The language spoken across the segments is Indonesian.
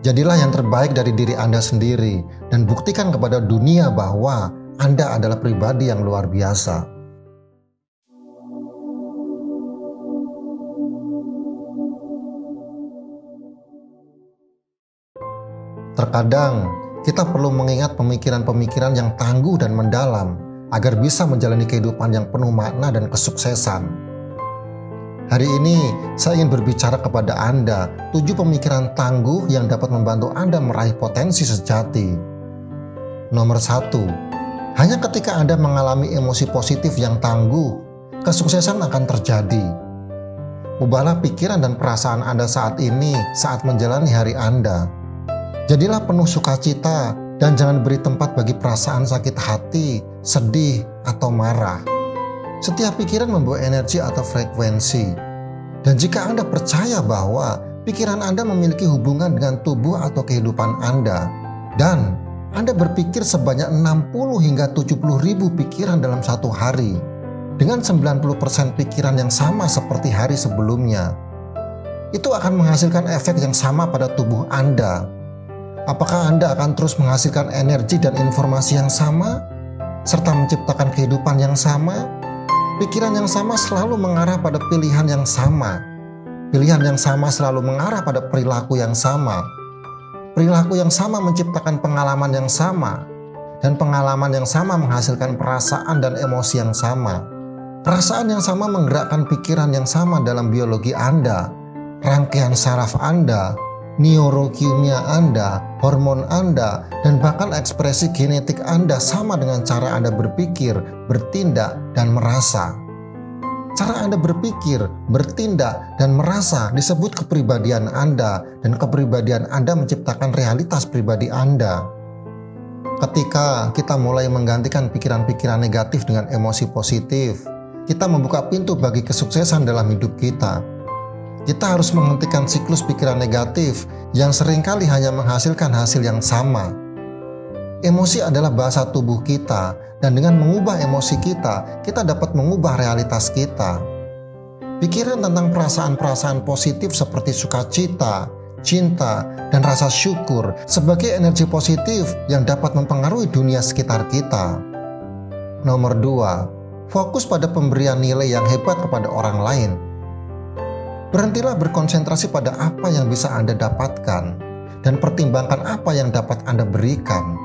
Jadilah yang terbaik dari diri Anda sendiri dan buktikan kepada dunia bahwa Anda adalah pribadi yang luar biasa. Terkadang, kita perlu mengingat pemikiran-pemikiran yang tangguh dan mendalam agar bisa menjalani kehidupan yang penuh makna dan kesuksesan. Hari ini, saya ingin berbicara kepada Anda 7 pemikiran tangguh yang dapat membantu Anda meraih potensi sejati. Nomor 1, hanya ketika Anda mengalami emosi positif yang tangguh, kesuksesan akan terjadi. Ubahlah pikiran dan perasaan Anda saat ini saat menjalani hari Anda. Jadilah penuh sukacita dan jangan beri tempat bagi perasaan sakit hati, sedih, atau marah. Setiap pikiran membawa energi atau frekuensi. Dan jika Anda percaya bahwa pikiran Anda memiliki hubungan dengan tubuh atau kehidupan Anda, dan Anda berpikir sebanyak 60 hingga 70 ribu pikiran dalam satu hari, dengan 90% pikiran yang sama seperti hari sebelumnya, itu akan menghasilkan efek yang sama pada tubuh Anda. Apakah Anda akan terus menghasilkan energi dan informasi yang sama, serta menciptakan kehidupan yang sama? Pikiran yang sama selalu mengarah pada pilihan yang sama. Pilihan yang sama selalu mengarah pada perilaku yang sama. Perilaku yang sama menciptakan pengalaman yang sama, dan pengalaman yang sama menghasilkan perasaan dan emosi yang sama. Perasaan yang sama menggerakkan pikiran yang sama dalam biologi Anda, rangkaian saraf Anda, neurokimia Anda, hormon Anda, dan bahkan ekspresi genetik Anda sama dengan cara Anda berpikir, bertindak, dan merasa. Cara Anda berpikir, bertindak, dan merasa disebut kepribadian Anda, dan kepribadian Anda menciptakan realitas pribadi Anda. Ketika kita mulai menggantikan pikiran-pikiran negatif dengan emosi positif, kita membuka pintu bagi kesuksesan dalam hidup kita. Kita harus menghentikan siklus pikiran negatif yang seringkali hanya menghasilkan hasil yang sama. Emosi adalah bahasa tubuh kita, dan dengan mengubah emosi kita, kita dapat mengubah realitas kita. Pikiran tentang perasaan-perasaan positif seperti sukacita, cinta, dan rasa syukur sebagai energi positif yang dapat mempengaruhi dunia sekitar kita. Nomor 2, fokus pada pemberian nilai yang hebat kepada orang lain. Berhentilah berkonsentrasi pada apa yang bisa Anda dapatkan dan pertimbangkan apa yang dapat Anda berikan.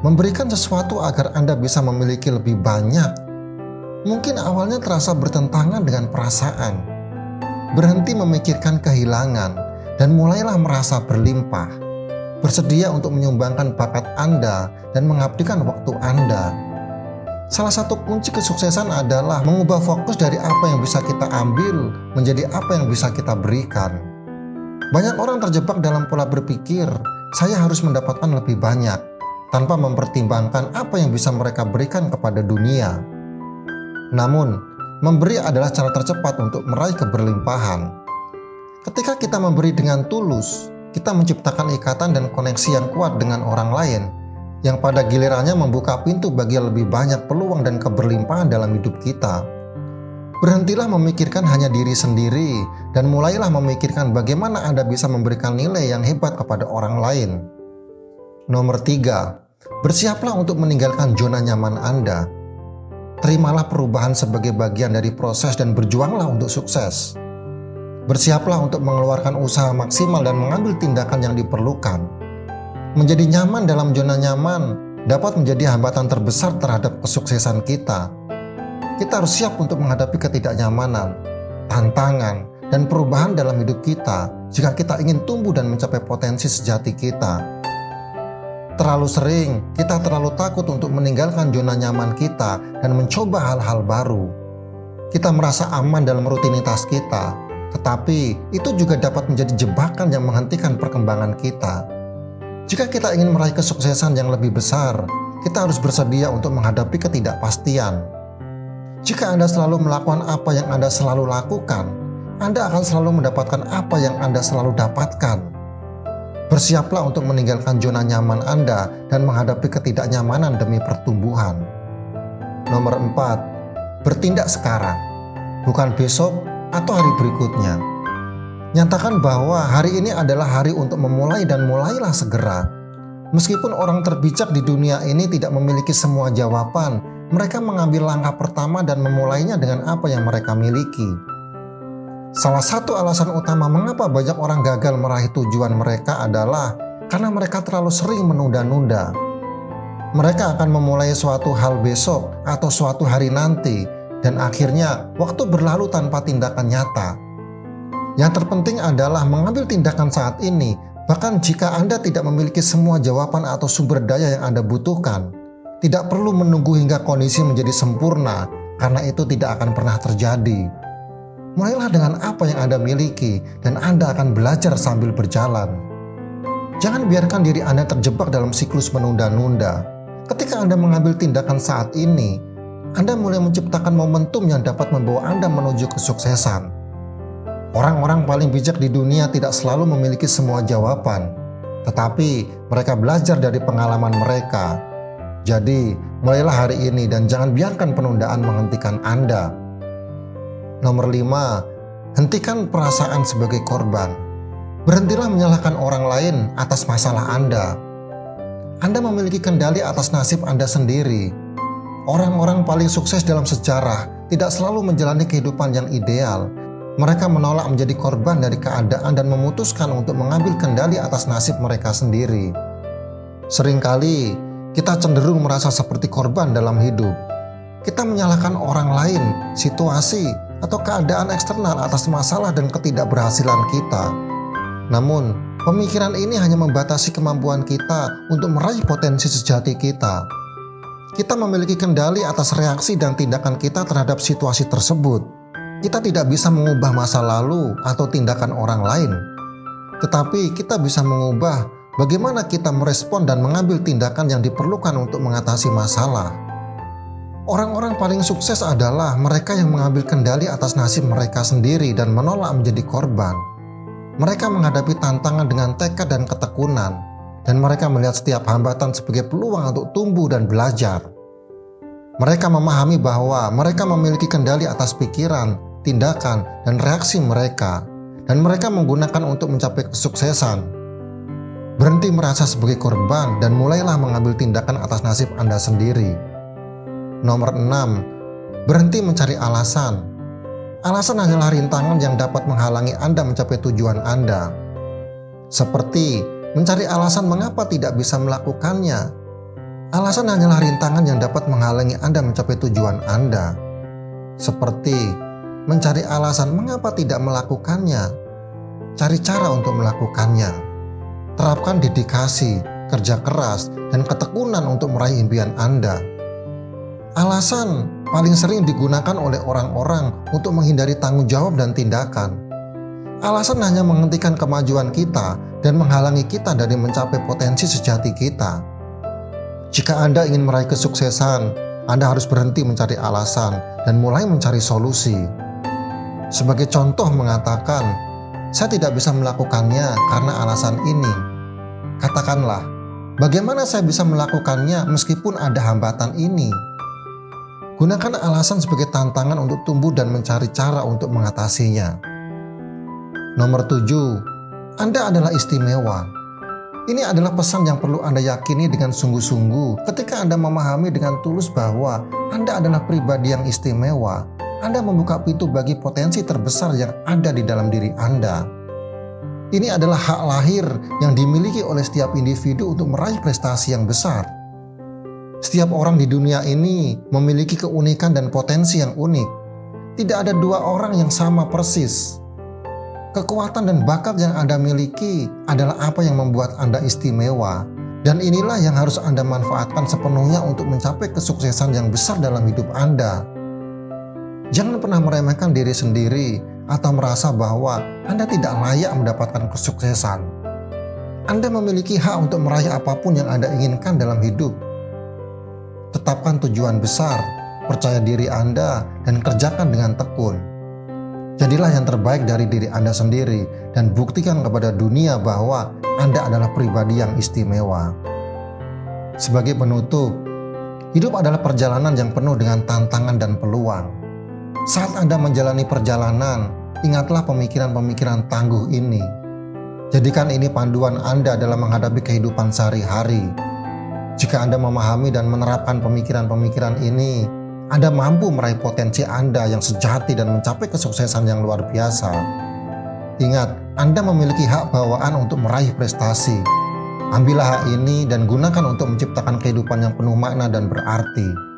Memberikan sesuatu agar Anda bisa memiliki lebih banyak mungkin awalnya terasa bertentangan dengan perasaan. Berhenti memikirkan kehilangan dan mulailah merasa berlimpah. Bersedia untuk menyumbangkan bakat Anda dan mengabdikan waktu Anda. Salah satu kunci kesuksesan adalah mengubah fokus dari apa yang bisa kita ambil menjadi apa yang bisa kita berikan. Banyak orang terjebak dalam pola berpikir, saya harus mendapatkan lebih banyak, tanpa mempertimbangkan apa yang bisa mereka berikan kepada dunia. Namun, memberi adalah cara tercepat untuk meraih keberlimpahan. Ketika kita memberi dengan tulus, kita menciptakan ikatan dan koneksi yang kuat dengan orang lain, yang pada gilirannya membuka pintu bagi lebih banyak peluang dan keberlimpahan dalam hidup kita. Berhentilah memikirkan hanya diri sendiri dan mulailah memikirkan bagaimana Anda bisa memberikan nilai yang hebat kepada orang lain. Nomor 3, bersiaplah untuk meninggalkan zona nyaman Anda. Terimalah perubahan sebagai bagian dari proses dan berjuanglah untuk sukses. Bersiaplah untuk mengeluarkan usaha maksimal dan mengambil tindakan yang diperlukan. Menjadi nyaman dalam zona nyaman dapat menjadi hambatan terbesar terhadap kesuksesan kita. Kita harus siap untuk menghadapi ketidaknyamanan, tantangan, dan perubahan dalam hidup kita jika kita ingin tumbuh dan mencapai potensi sejati kita. Terlalu sering, kita terlalu takut untuk meninggalkan zona nyaman kita dan mencoba hal-hal baru. Kita merasa aman dalam rutinitas kita, tetapi itu juga dapat menjadi jebakan yang menghentikan perkembangan kita. Jika kita ingin meraih kesuksesan yang lebih besar, kita harus bersedia untuk menghadapi ketidakpastian. Jika Anda selalu melakukan apa yang Anda selalu lakukan, Anda akan selalu mendapatkan apa yang Anda selalu dapatkan. Bersiaplah untuk meninggalkan zona nyaman Anda dan menghadapi ketidaknyamanan demi pertumbuhan. Nomor 4, bertindak sekarang, bukan besok atau hari berikutnya. Nyatakan bahwa hari ini adalah hari untuk memulai dan mulailah segera. Meskipun orang terbijak di dunia ini tidak memiliki semua jawaban, mereka mengambil langkah pertama dan memulainya dengan apa yang mereka miliki. Salah satu alasan utama mengapa banyak orang gagal meraih tujuan mereka adalah karena mereka terlalu sering menunda-nunda. Mereka akan memulai suatu hal besok atau suatu hari nanti, dan akhirnya waktu berlalu tanpa tindakan nyata. Yang terpenting adalah mengambil tindakan saat ini, bahkan jika Anda tidak memiliki semua jawaban atau sumber daya yang Anda butuhkan. Tidak perlu menunggu hingga kondisi menjadi sempurna, karena itu tidak akan pernah terjadi. Mulailah dengan apa yang Anda miliki, dan Anda akan belajar sambil berjalan. Jangan biarkan diri Anda terjebak dalam siklus menunda-nunda. Ketika Anda mengambil tindakan saat ini, Anda mulai menciptakan momentum yang dapat membawa Anda menuju kesuksesan. Orang-orang paling bijak di dunia tidak selalu memiliki semua jawaban, tetapi mereka belajar dari pengalaman mereka. Jadi, mulailah hari ini dan jangan biarkan penundaan menghentikan Anda. Nomor 5, hentikan perasaan sebagai korban. Berhentilah menyalahkan orang lain atas masalah Anda. Anda memiliki kendali atas nasib Anda sendiri. Orang-orang paling sukses dalam sejarah tidak selalu menjalani kehidupan yang ideal. Mereka menolak menjadi korban dari keadaan dan memutuskan untuk mengambil kendali atas nasib mereka sendiri. Seringkali kita cenderung merasa seperti korban dalam hidup. Kita menyalahkan orang lain, situasi, atau keadaan eksternal atas masalah dan ketidakberhasilan kita. Namun, pemikiran ini hanya membatasi kemampuan kita untuk meraih potensi sejati kita. Kita memiliki kendali atas reaksi dan tindakan kita terhadap situasi tersebut. Kita tidak bisa mengubah masa lalu atau tindakan orang lain, tetapi kita bisa mengubah bagaimana kita merespon dan mengambil tindakan yang diperlukan untuk mengatasi masalah. Orang-orang paling sukses adalah mereka yang mengambil kendali atas nasib mereka sendiri dan menolak menjadi korban. Mereka menghadapi tantangan dengan tekad dan ketekunan, dan mereka melihat setiap hambatan sebagai peluang untuk tumbuh dan belajar. Mereka memahami bahwa mereka memiliki kendali atas pikiran, tindakan, dan reaksi mereka, dan mereka menggunakan untuk mencapai kesuksesan. Berhenti merasa sebagai korban dan mulailah mengambil tindakan atas nasib Anda sendiri. Nomor 6, berhenti mencari alasan. Alasan hanyalah rintangan yang dapat menghalangi Anda mencapai tujuan Anda. Seperti mencari alasan mengapa tidak bisa melakukannya. Alasan hanyalah rintangan yang dapat menghalangi Anda mencapai tujuan Anda. Seperti mencari alasan mengapa tidak melakukannya. Cari cara untuk melakukannya. Terapkan dedikasi, kerja keras, dan ketekunan untuk meraih impian Anda. Alasan paling sering digunakan oleh orang-orang untuk menghindari tanggung jawab dan tindakan. Alasan hanya menghentikan kemajuan kita dan menghalangi kita dari mencapai potensi sejati kita. Jika Anda ingin meraih kesuksesan, Anda harus berhenti mencari alasan dan mulai mencari solusi. Sebagai contoh mengatakan, saya tidak bisa melakukannya karena alasan ini. Katakanlah, bagaimana saya bisa melakukannya meskipun ada hambatan ini? Gunakan alasan sebagai tantangan untuk tumbuh dan mencari cara untuk mengatasinya. Nomor 7, Anda adalah istimewa. Ini adalah pesan yang perlu Anda yakini dengan sungguh-sungguh ketika Anda memahami dengan tulus bahwa Anda adalah pribadi yang istimewa. Anda membuka pintu bagi potensi terbesar yang ada di dalam diri Anda. Ini adalah hak lahir yang dimiliki oleh setiap individu untuk meraih prestasi yang besar. Setiap orang di dunia ini memiliki keunikan dan potensi yang unik. Tidak ada dua orang yang sama persis. Kekuatan dan bakat yang Anda miliki adalah apa yang membuat Anda istimewa. Dan inilah yang harus Anda manfaatkan sepenuhnya untuk mencapai kesuksesan yang besar dalam hidup Anda. Jangan pernah meremehkan diri sendiri atau merasa bahwa Anda tidak layak mendapatkan kesuksesan. Anda memiliki hak untuk meraih apapun yang Anda inginkan dalam hidup. Tetapkan tujuan besar, percaya diri Anda, dan kerjakan dengan tekun. Jadilah yang terbaik dari diri Anda sendiri dan buktikan kepada dunia bahwa Anda adalah pribadi yang istimewa. Sebagai penutup, hidup adalah perjalanan yang penuh dengan tantangan dan peluang. Saat Anda menjalani perjalanan, ingatlah pemikiran-pemikiran tangguh ini. Jadikan ini panduan Anda dalam menghadapi kehidupan sehari-hari. Jika Anda memahami dan menerapkan pemikiran-pemikiran ini, Anda mampu meraih potensi Anda yang sejati dan mencapai kesuksesan yang luar biasa. Ingat, Anda memiliki hak bawaan untuk meraih prestasi. Ambillah hak ini dan gunakan untuk menciptakan kehidupan yang penuh makna dan berarti.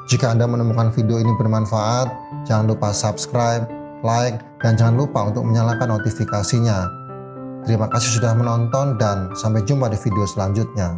Jika Anda menemukan video ini bermanfaat, jangan lupa subscribe, like, dan jangan lupa untuk menyalakan notifikasinya. Terima kasih sudah menonton dan sampai jumpa di video selanjutnya.